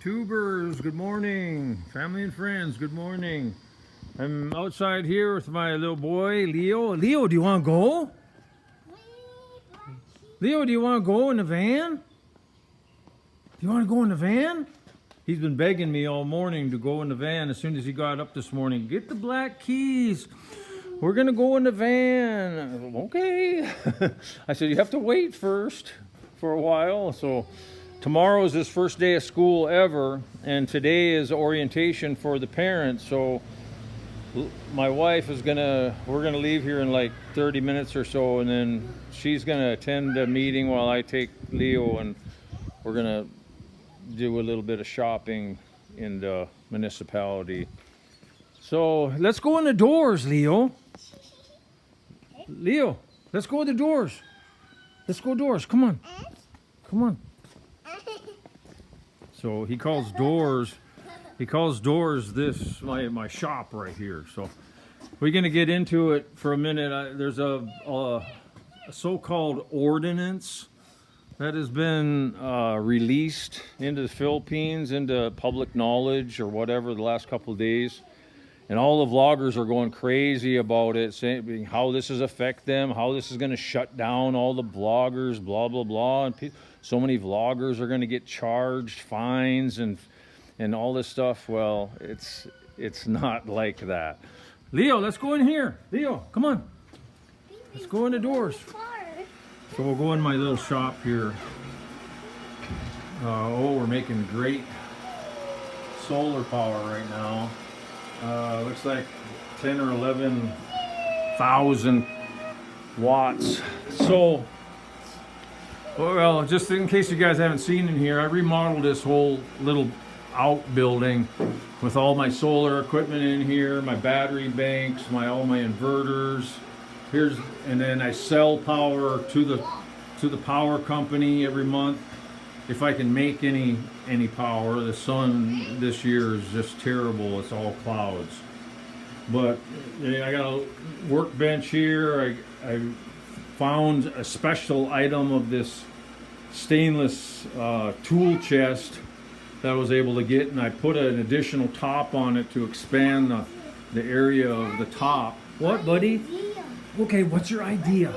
Tubers, good morning. Family and friends, good morning. I'm outside here with my little boy, Leo. Leo, do you want to go? Leo, do you want to go in the van? Do you want to go in the van? He's been begging me all morning to go in the van as soon as he got up this morning. Get the black keys. We're going to go in the van. Okay. I said, you have to wait first for a while. So tomorrow is his first day of school ever, and today is orientation for the parents. So my wife is we're gonna leave here in like 30 minutes or so, and then she's gonna attend a meeting while I take Leo, and we're gonna do a little bit of shopping in the municipality. So let's go in the doors, Leo. Leo, let's go in the doors. Let's go doors. Come on. Come on. So he calls doors this my shop right here. So we're going to get into it for a minute. There's a so-called ordinance that has been released into the Philippines, into public knowledge or whatever the last couple of days. And all the vloggers are going crazy about it, saying how this is affect them, how this is going to shut down all the bloggers, blah, blah, blah. And so many vloggers are going to get charged fines and all this stuff. Well, it's not like that. Leo, let's go in here. Leo, come on. Let's go in the doors. So we'll go in my little shop here. We're making great solar power right now. Looks like 10 or 11,000 watts. So, well, just in case you guys haven't seen in here, I remodeled this whole little outbuilding with all my solar equipment in here, my battery banks, all my inverters. And then I sell power to the power company every month if I can make any power. The sun this year is just terrible. It's all clouds. But I got a workbench here. I found a special item of this stainless tool chest that I was able to get, and I put an additional top on it to expand the area of the top. What, buddy? Okay, what's your idea?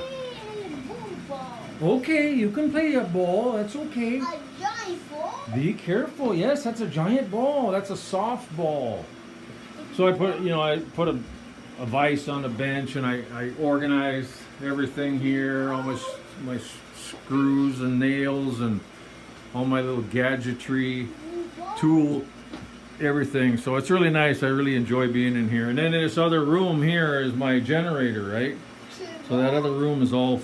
Okay, you can play a ball. That's okay. A giant ball? Be careful. Yes, that's a giant ball. That's a soft ball. So I put a vise on the bench, and I organized everything here, all my screws and nails and all my little gadgetry, tool, everything. So it's really nice. I really enjoy being in here. And then this other room here is my generator, right? So that other room is all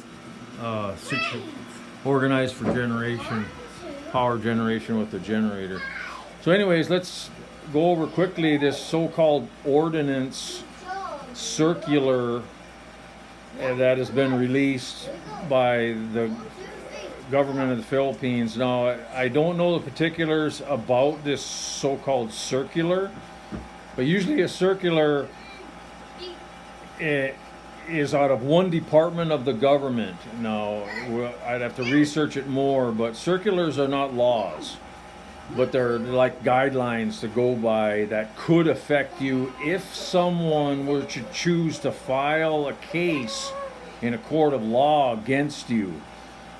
organized for generation, power generation with the generator. So anyways, let's go over quickly this so-called ordinance circular that has been released by the government of the Philippines. Now, I don't know the particulars about this so-called circular, but usually a circular is out of one department of the government. Now, I'd have to research it more, but circulars are not laws, but they're like guidelines to go by that could affect you if someone were to choose to file a case in a court of law against you.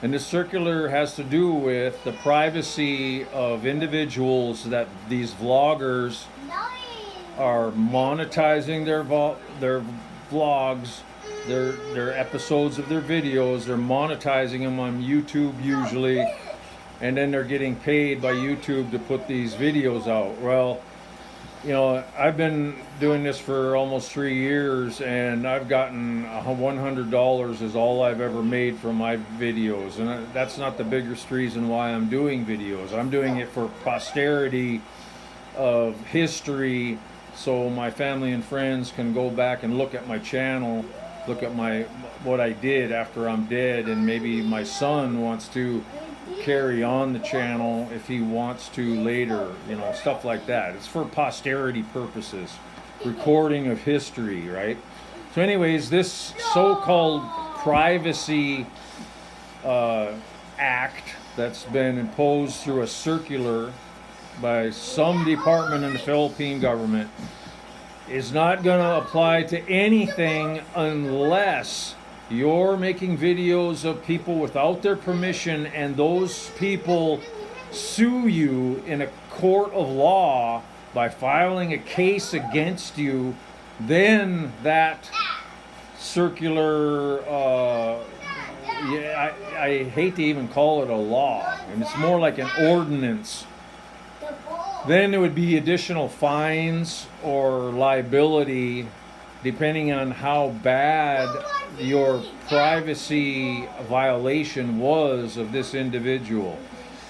And this circular has to do with the privacy of individuals that these vloggers are monetizing their vlogs, their episodes of their videos. They're monetizing them on YouTube usually, and then they're getting paid by YouTube to put these videos out. Well, I've been doing this for almost 3 years, and I've gotten $100 is all I've ever made from my videos. And that's not the biggest reason why I'm doing videos. I'm doing it for posterity of history, so my family and friends can go back and look at my channel, look at what I did after I'm dead, and maybe my son wants to carry on the channel if he wants to later, stuff like that. It's for posterity purposes, recording of history, right? So anyways, this so-called privacy act that's been imposed through a circular by some department in the Philippine government is not going to apply to anything unless you're making videos of people without their permission and those people sue you in a court of law by filing a case against you. Then that circular, I hate to even call it a law, and it's more like an ordinance. Then there would be additional fines or liability depending on how bad your privacy violation was of this individual.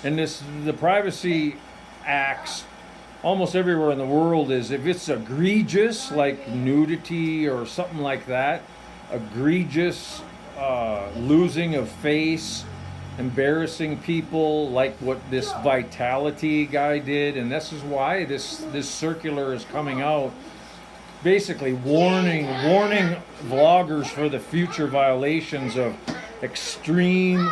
And the privacy acts almost everywhere in the world is, if it's egregious, like nudity or something like that, egregious losing of face, embarrassing people, like what this Vitality guy did. And this is why this circular is coming out, basically warning vloggers for the future violations of extreme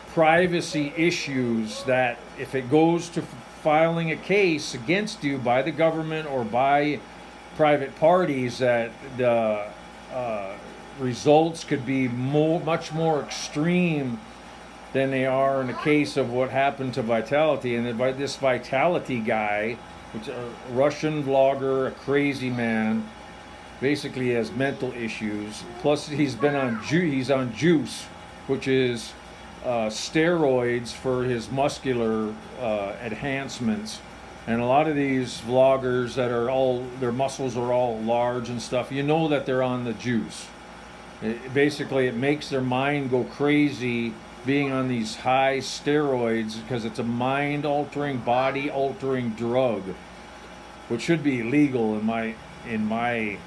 privacy issues, that if it goes to filing a case against you by the government or by private parties, that the results could be much more extreme than they are in the case of what happened to Vitality. And this Vitality guy, which a Russian vlogger, a crazy man, basically has mental issues. Plus, he's on juice, which is steroids for his muscular enhancements. And a lot of these vloggers that are their muscles are all large and stuff, you know that they're on the juice. It makes their mind go crazy being on these high steroids, because it's a mind-altering, body-altering drug, which should be illegal in my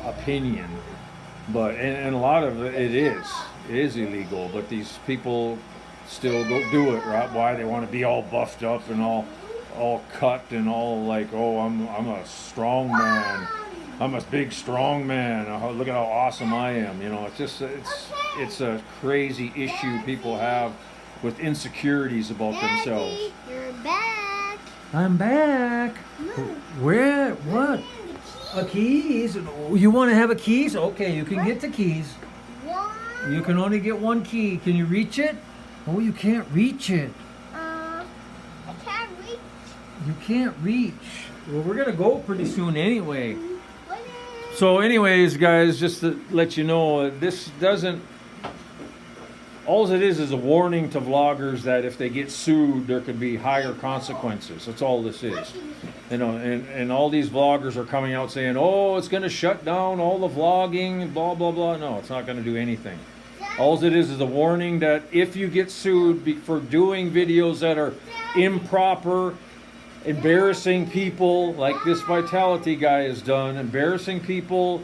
opinion. But and a lot of it is illegal. But these people still go do it, right? Why? They want to be all buffed up and all cut and all like, oh, I'm a strong man. I'm a big strong man. Oh, look at how awesome I am. You know, it's a crazy issue people have with insecurities about themselves. You're back. I'm back. Where? What? A keys? You want to have a keys? Okay, you can get the keys. You can only get one key. Can you reach it? Oh, you can't reach it. I can't reach. You can't reach. Well, we're gonna go pretty soon anyway. So anyways, guys, just to let you know, this doesn't... All it is a warning to vloggers that if they get sued, there could be higher consequences. That's all this is. You know, and all these vloggers are coming out saying, oh, it's going to shut down all the vlogging, blah, blah, blah. No, it's not going to do anything. All it is a warning that if you get sued for doing videos that are improper, embarrassing people, like this Vitality guy has done, embarrassing people,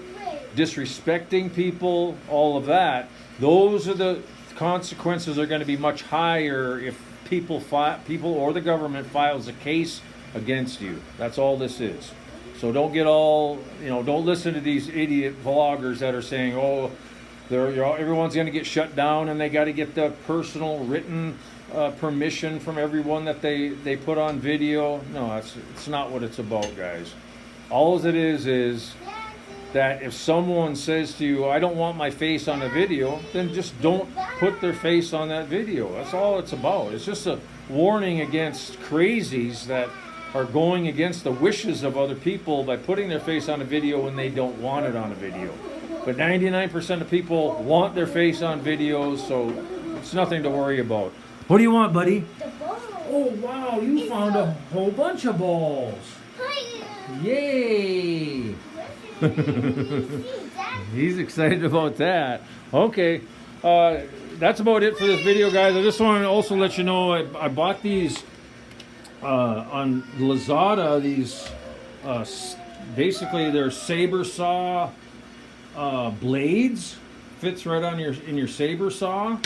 disrespecting people, all of that, those are the consequences are going to be much higher if people or the government files a case against you. That's all this is. So don't get all, don't listen to these idiot vloggers that are saying, oh, everyone's going to get shut down and they got to get the personal written permission from everyone that they put on video. No, it's not what it's about, guys. All it is that if someone says to you, I don't want my face on a video, then just don't put their face on that video. That's all it's about. It's just a warning against crazies that are going against the wishes of other people by putting their face on a video when they don't want it on a video. But 99% of people want their face on videos, so it's nothing to worry about. What do you want, buddy? The ball. Oh, wow, you found a whole bunch of balls. Yay! He's excited about that. Okay, that's about it for this video, guys. I just want to also let you know I bought these on Lazada. These basically they're saber saw blades. Fits right on in your saber saw.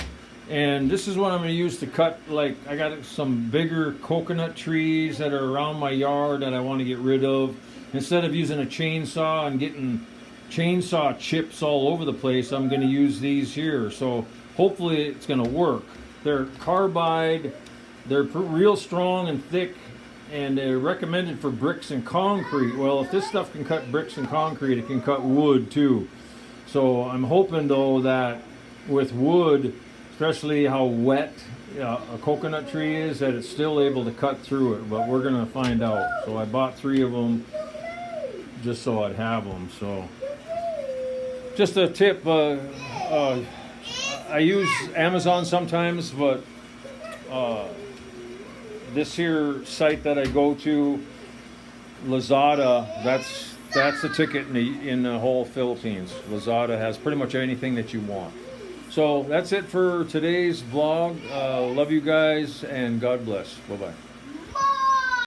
And this is what I'm going to use to cut, like, I got some bigger coconut trees that are around my yard that I want to get rid of. Instead of using a chainsaw and getting chainsaw chips all over the place, I'm going to use these here. So hopefully it's going to work. They're carbide they're real strong and thick, and they're recommended for bricks and concrete. Well, if this stuff can cut bricks and concrete, it can cut wood too. So I'm hoping though that with wood, especially how wet a coconut tree is, that it's still able to cut through it. But we're gonna find out. So I bought 3 of them just so I'd have them. So just a tip. I use Amazon sometimes, but this here site that I go to, Lazada, that's the ticket in the whole Philippines. Lazada has pretty much anything that you want. So that's it for today's vlog. Love you guys, and God bless. Bye-bye.